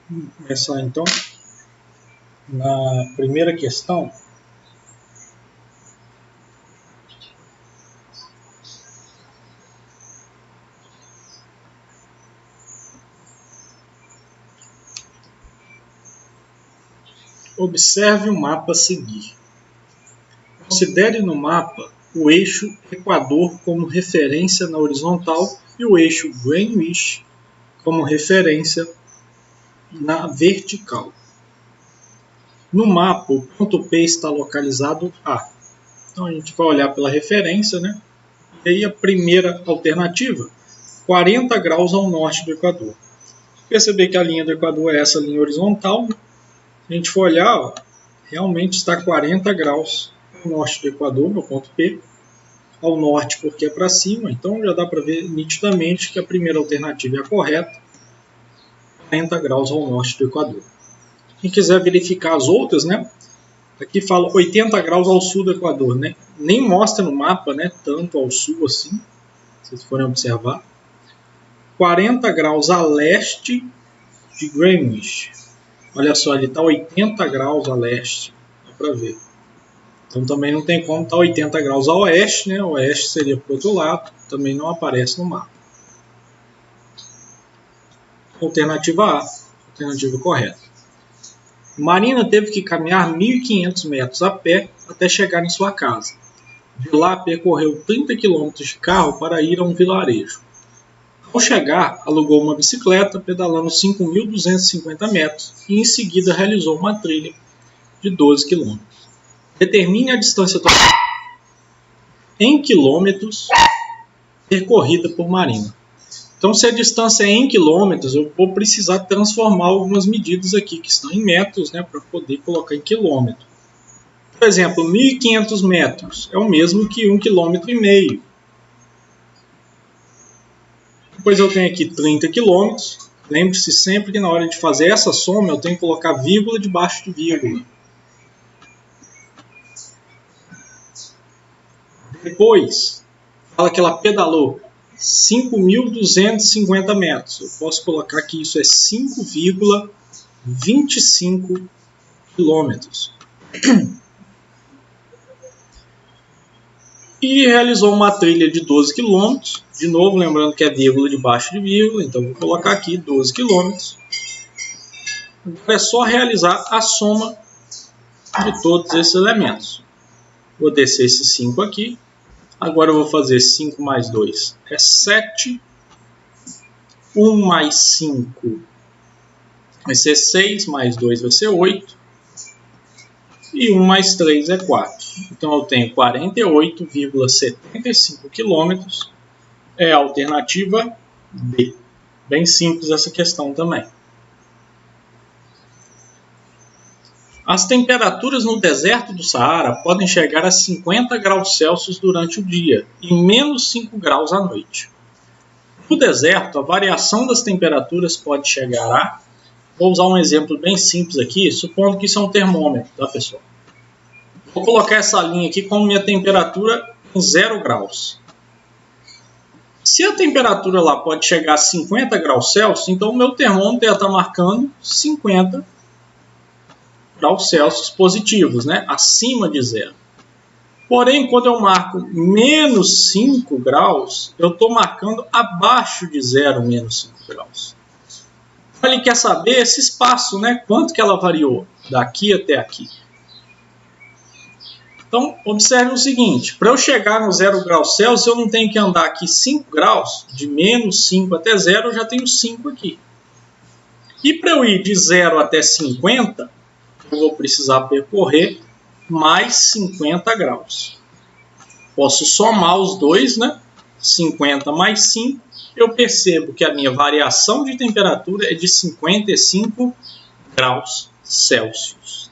Vamos começar então na primeira questão. Observe o mapa a seguir. Considere no mapa o eixo Equador como referência na horizontal e o eixo Greenwich como referência na vertical. No mapa, o ponto P está localizado A. Então a gente vai olhar pela referência, né? E aí a primeira alternativa, 40 graus ao norte do Equador. Perceber que a linha do Equador é essa linha horizontal. Se a gente for olhar, ó, realmente está 40 graus ao norte do Equador, no ponto P. Ao norte porque é para cima, então já dá para ver nitidamente que a primeira alternativa é a correta. 40 graus ao norte do Equador. Quem quiser verificar as outras, né? Aqui fala 80 graus ao sul do Equador, né? Nem mostra no mapa, né? Tanto ao sul assim, se vocês forem observar. 40 graus a leste de Greenwich. Olha só, ele está 80 graus a leste, dá para ver. Então também não tem como estar 80 graus a oeste, né? O oeste seria para o outro lado, também não aparece no mapa. Alternativa A, alternativa correta. Marina teve que caminhar 1.500 metros a pé até chegar em sua casa. De lá percorreu 30 km de carro para ir a um vilarejo. Ao chegar, alugou uma bicicleta pedalando 5.250 metros e em seguida realizou uma trilha de 12 km. Determine a distância total em quilômetros percorrida por Marina. Então, se a distância é em quilômetros, eu vou precisar transformar algumas medidas aqui que estão em metros, né, para poder colocar em quilômetro. Por exemplo, 1.500 metros é o mesmo que 1,5 km. Depois eu tenho aqui 30 km. Lembre-se sempre que na hora de fazer essa soma eu tenho que colocar vírgula debaixo de vírgula. Depois, fala que ela pedalou 5.250 metros. Eu posso colocar que isso é 5,25 quilômetros. E realizou uma trilha de 12 km. De novo, lembrando que é vírgula debaixo de vírgula. Então, vou colocar aqui 12 km. Agora é só realizar a soma de todos esses elementos. Vou descer esses 5 aqui. Agora eu vou fazer 5 mais 2 é 7. 1 mais 5 vai ser 6, mais 2 vai ser 8. E 1 mais 3 é 4. Então eu tenho 48,75 km. É a alternativa B. Bem simples essa questão também. As temperaturas no deserto do Saara podem chegar a 50 graus Celsius durante o dia e menos 5 graus à noite. No deserto, a variação das temperaturas pode chegar a... Vou usar um exemplo bem simples aqui, supondo que isso é um termômetro, tá, pessoal? Vou colocar essa linha aqui como minha temperatura em 0 graus. Se a temperatura lá pode chegar a 50 graus Celsius, então o meu termômetro ia estar marcando 50 graus Celsius positivos, né? Acima de 0. Porém, quando eu marco menos 5 graus, eu estou marcando abaixo de 0, menos 5 graus. Ele quer saber esse espaço, né? Quanto que ela variou daqui até aqui. Então, observe o seguinte, para eu chegar no 0 graus Celsius, eu não tenho que andar aqui 5 graus, de menos 5 até 0, eu já tenho 5 aqui. E para eu ir de 0 até 50, eu vou precisar percorrer mais 50 graus. Posso somar os dois, né? 50 mais 5, eu percebo que a minha variação de temperatura é de 55 graus Celsius.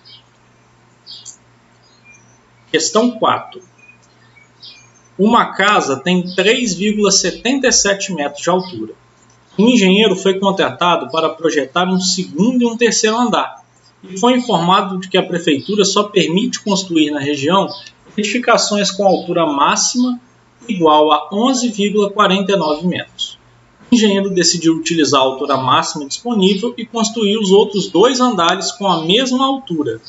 Questão 4. Uma casa tem 3,77 metros de altura. Um engenheiro foi contratado para projetar um segundo e um terceiro andar e foi informado de que a prefeitura só permite construir na região edificações com altura máxima igual a 11,49 metros. O engenheiro decidiu utilizar a altura máxima disponível e construir os outros 2 andares com a mesma altura.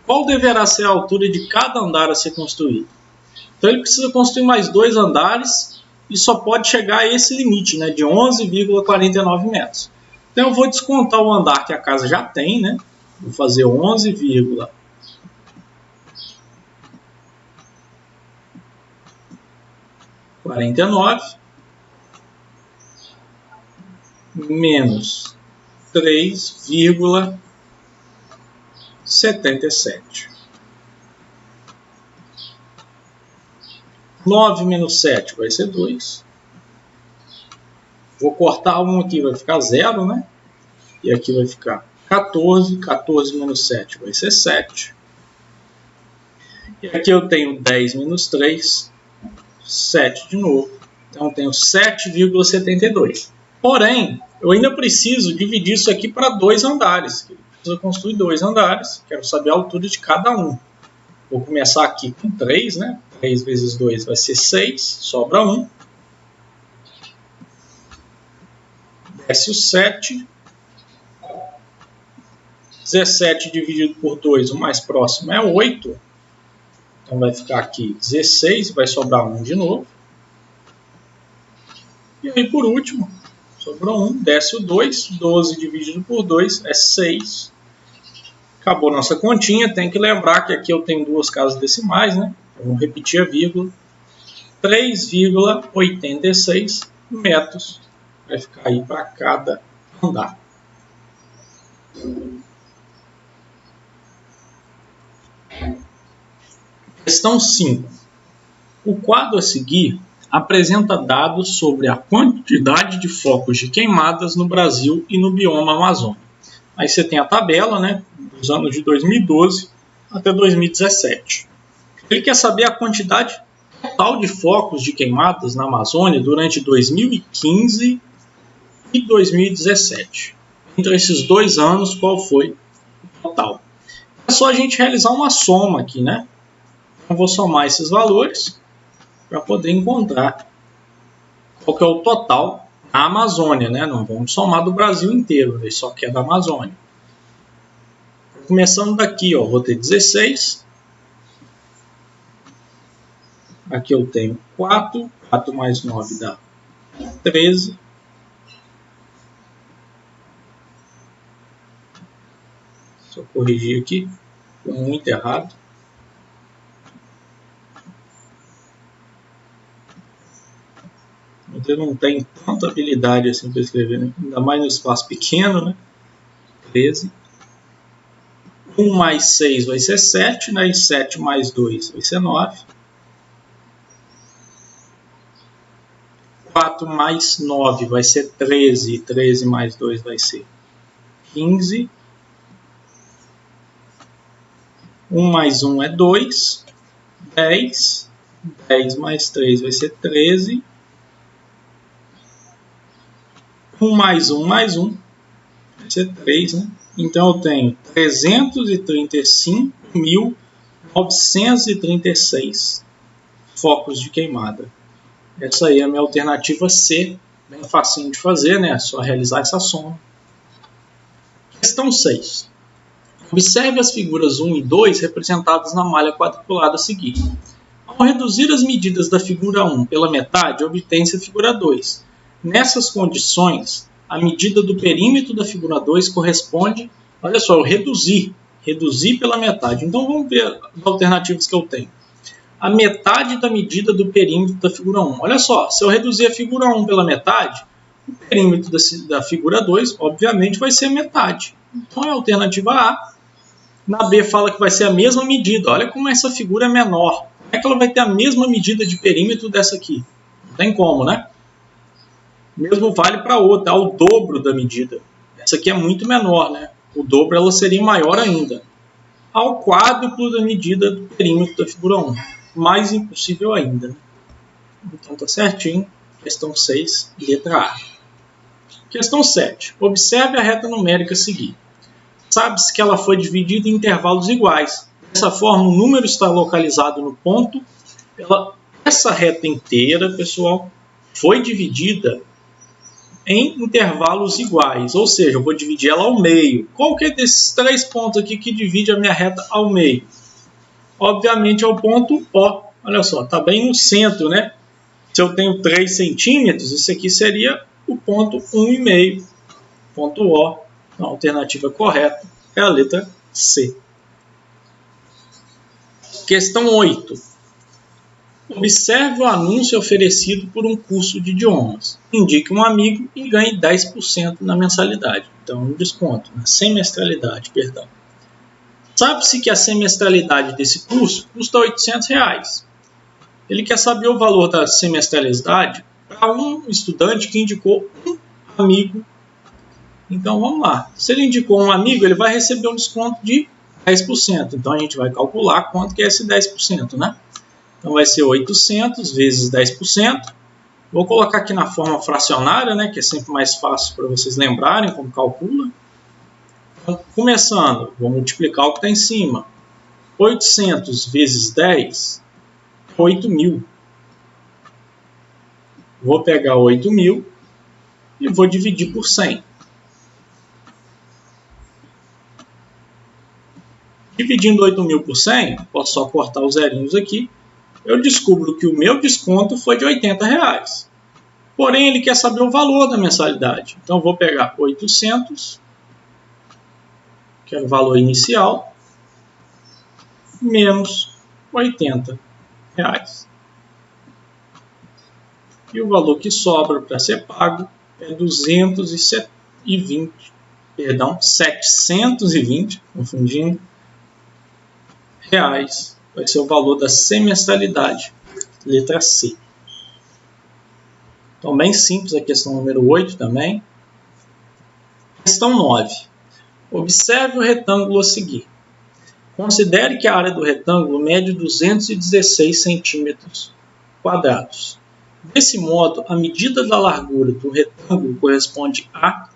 Qual deverá ser a altura de cada andar a ser construído? Então ele precisa construir mais 2 andares e só pode chegar a esse limite, né, de 11,49 metros. Então eu vou descontar o andar que a casa já tem, né? Vou fazer 11,49 menos 3,77. 9 menos 7 vai ser 2. Vou cortar 1 aqui, vai ficar 0, né? E aqui vai ficar 14. 14 menos 7 vai ser 7. E aqui eu tenho 10 menos 3, 7 de novo. Então eu tenho 7,72. Porém, eu ainda preciso dividir isso aqui para 2 andares. Eu preciso construir 2 andares. Quero saber a altura de cada um. Vou começar aqui com 3, né? 3 vezes 2 vai ser 6, sobra 1. Desce o 7. 17 dividido por 2, o mais próximo é 8. Então vai ficar aqui 16, vai sobrar 1 de novo. E aí por último, sobrou 1, desce o 2. 12 dividido por 2 é 6. Acabou nossa continha. Tem que lembrar que aqui eu tenho 2 casas decimais, né? Vamos repetir a vírgula. 3,86 metros vai ficar aí para cada andar. Questão 5. O quadro a seguir apresenta dados sobre a quantidade de focos de queimadas no Brasil e no bioma Amazônia. Aí você tem a tabela, né, dos anos de 2012 até 2017. Ele quer saber a quantidade total de focos de queimadas na Amazônia durante 2015 e 2017. Entre esses 2 anos, qual foi o total? É só a gente realizar uma soma aqui, né? Eu vou somar esses valores para poder encontrar qual que é o total na Amazônia, né? Não vamos somar do Brasil inteiro, ele só quer da Amazônia. Começando daqui, ó, vou ter 16. Aqui eu tenho 4. 4 mais 9 dá 13. Só corrigir aqui, foi muito errado. Eu não tenho tanta habilidade assim para escrever, né? Ainda mais no espaço pequeno, né? 13. 1 mais 6 vai ser 7, né? E 7 mais 2 vai ser 9. 4 mais 9 vai ser 13. 13 mais 2 vai ser 15. 1 mais 1 é 2. 10. 10 mais 3 vai ser 13. 1 mais 1 mais 1 vai ser 3, né? Então eu tenho 335.936 focos de queimada. Essa aí é a minha alternativa C, bem facinho de fazer, né? É só realizar essa soma. Questão 6. Observe as figuras 1 e 2 representadas na malha quadriculada a seguir. Ao reduzir as medidas da figura 1 pela metade, obtém-se a figura 2. Nessas condições, a medida do perímetro da figura 2 corresponde, olha só, eu reduzir pela metade. Então vamos ver as alternativas que eu tenho. A metade da medida do perímetro da figura 1. Olha só, se eu reduzir a figura 1 pela metade, o perímetro da figura 2, obviamente, vai ser metade. Então é a alternativa A. Na B fala que vai ser a mesma medida. Olha como essa figura é menor. Como é que ela vai ter a mesma medida de perímetro dessa aqui? Não tem como, né? Mesmo vale para outra, ao dobro da medida. Essa aqui é muito menor, né? O dobro ela seria maior ainda. Ao quádruplo da medida do perímetro da figura 1. Mais impossível ainda. Então tá certinho. Questão 6, letra A. Questão 7. Observe a reta numérica a seguir. Sabe-se que ela foi dividida em intervalos iguais. Dessa forma, o número está localizado no ponto. Essa reta inteira, pessoal, foi dividida em intervalos iguais, ou seja, eu vou dividir ela ao meio. Qual que é desses 3 pontos aqui que divide a minha reta ao meio? Obviamente é o ponto O. Olha só, está bem no centro, né? Se eu tenho 3 centímetros, isso aqui seria o ponto 1,5. Ponto O. Então, a alternativa correta é a letra C. Questão 8. Observe o anúncio oferecido por um curso de idiomas. Indique um amigo e ganhe 10% na mensalidade. Então, um desconto, na semestralidade, perdão. Sabe-se que a semestralidade desse curso custa R$ 800. Ele quer saber o valor da semestralidade para um estudante que indicou um amigo. Então, vamos lá. Se ele indicou um amigo, ele vai receber um desconto de 10%. Então, a gente vai calcular quanto que é esse 10%, né? Então, vai ser 800 vezes 10%. Vou colocar aqui na forma fracionária, né, que é sempre mais fácil para vocês lembrarem como calcula. Então, começando, vou multiplicar o que está em cima. 800 vezes 10, 8.000. Vou pegar 8.000 e vou dividir por 100. Dividindo 8.000 por 100, posso só cortar os zerinhos aqui. Eu descubro que o meu desconto foi de R$ 80. Porém, ele quer saber o valor da mensalidade. Então, vou pegar 800, que é o valor inicial, menos R$ 80. E o valor que sobra para ser pago é 720, confundindo, reais. Vai ser o valor da semestralidade, letra C. Então, bem simples a questão número 8 também. Questão 9. Observe o retângulo a seguir. Considere que a área do retângulo mede 216 centímetros quadrados. Desse modo, a medida da largura do retângulo corresponde a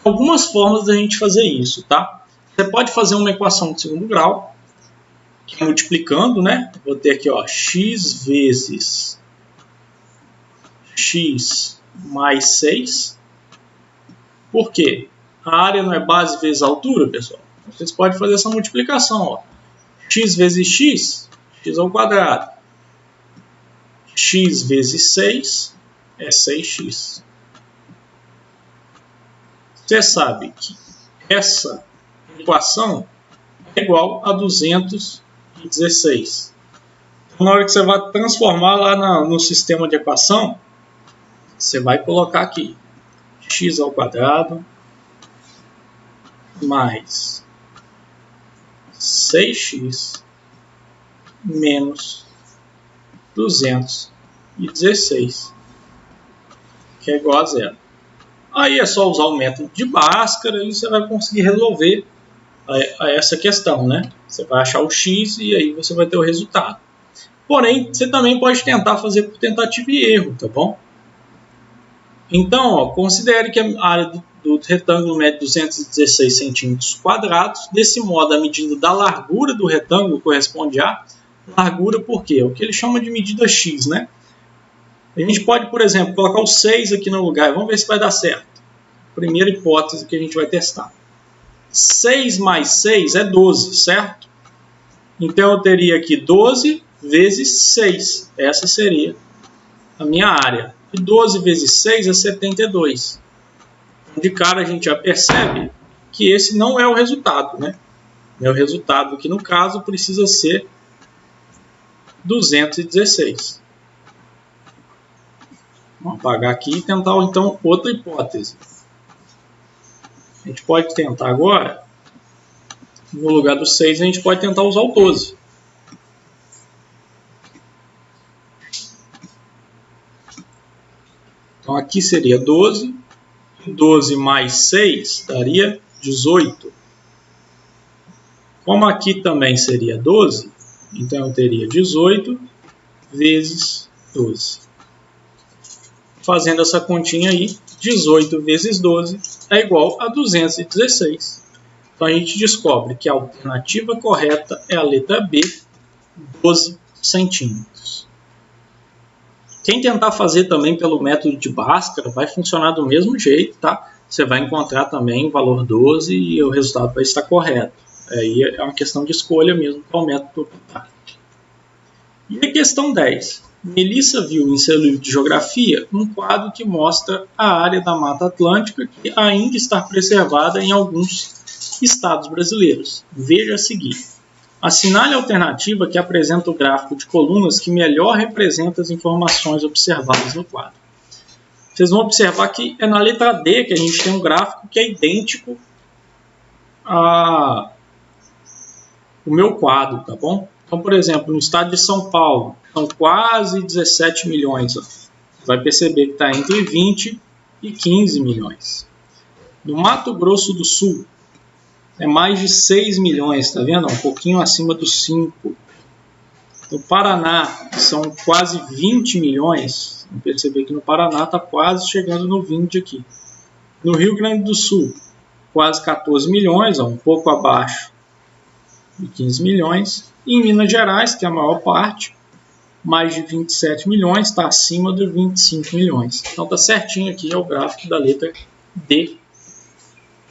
algumas formas da gente fazer isso, tá? Você pode fazer uma equação de segundo grau, que é multiplicando, né? Vou ter aqui, ó, x vezes x mais 6. Por quê? A área não é base vezes altura, pessoal? Vocês podem fazer essa multiplicação, ó. X vezes x, x ao quadrado. X vezes 6 é 6x. Você sabe que essa equação é igual a 216. Então, na hora que você vai transformar lá no sistema de equação, você vai colocar aqui x ao quadrado mais 6x menos 216, que é igual a zero. Aí é só usar o método de Bhaskara e você vai conseguir resolver essa questão, né? Você vai achar o x e aí você vai ter o resultado. Porém, você também pode tentar fazer por tentativa e erro, tá bom? Então, ó, considere que a área do retângulo mede 216 centímetros quadrados. Desse modo, a medida da largura do retângulo corresponde a largura, por quê? É o que ele chama de medida x, né? A gente pode, por exemplo, colocar o 6 aqui no lugar. Vamos ver se vai dar certo. Primeira hipótese que a gente vai testar. 6 mais 6 é 12, certo? Então, eu teria aqui 12 vezes 6. Essa seria a minha área. E 12 vezes 6 é 72. De cara, a gente já percebe que esse não é o resultado, né? O resultado aqui, no caso, precisa ser 216. Vamos apagar aqui e tentar, então, outra hipótese. A gente pode tentar agora, no lugar do 6, a gente pode tentar usar o 12. Então, aqui seria 12. 12 mais 6 daria 18. Como aqui também seria 12, então eu teria 18 vezes 12. Fazendo essa continha aí, 18 vezes 12 é igual a 216. Então a gente descobre que a alternativa correta é a letra B, 12 centímetros. Quem tentar fazer também pelo método de Bhaskara vai funcionar do mesmo jeito, tá? Você vai encontrar também o valor 12 e o resultado vai estar correto. Aí é uma questão de escolha mesmo, qual método optar. E a questão 10. Melissa viu em seu livro de geografia um quadro que mostra a área da Mata Atlântica que ainda está preservada em alguns estados brasileiros. Veja a seguir. Assinale a alternativa que apresenta o gráfico de colunas que melhor representa as informações observadas no quadro. Vocês vão observar que é na letra D que a gente tem um gráfico que é idêntico ao meu quadro, tá bom? Então, por exemplo, no estado de São Paulo, são quase 17 milhões. Ó. Você vai perceber que está entre 20 e 15 milhões. No Mato Grosso do Sul, é mais de 6 milhões, tá vendo? Um pouquinho acima dos 5. No Paraná, são quase 20 milhões. Vamos perceber que no Paraná está quase chegando no 20 aqui. No Rio Grande do Sul, quase 14 milhões, ó, um pouco abaixo de 15 milhões. E em Minas Gerais, que é a maior parte, mais de 27 milhões, está acima de 25 milhões. Então está certinho aqui, é o gráfico da letra D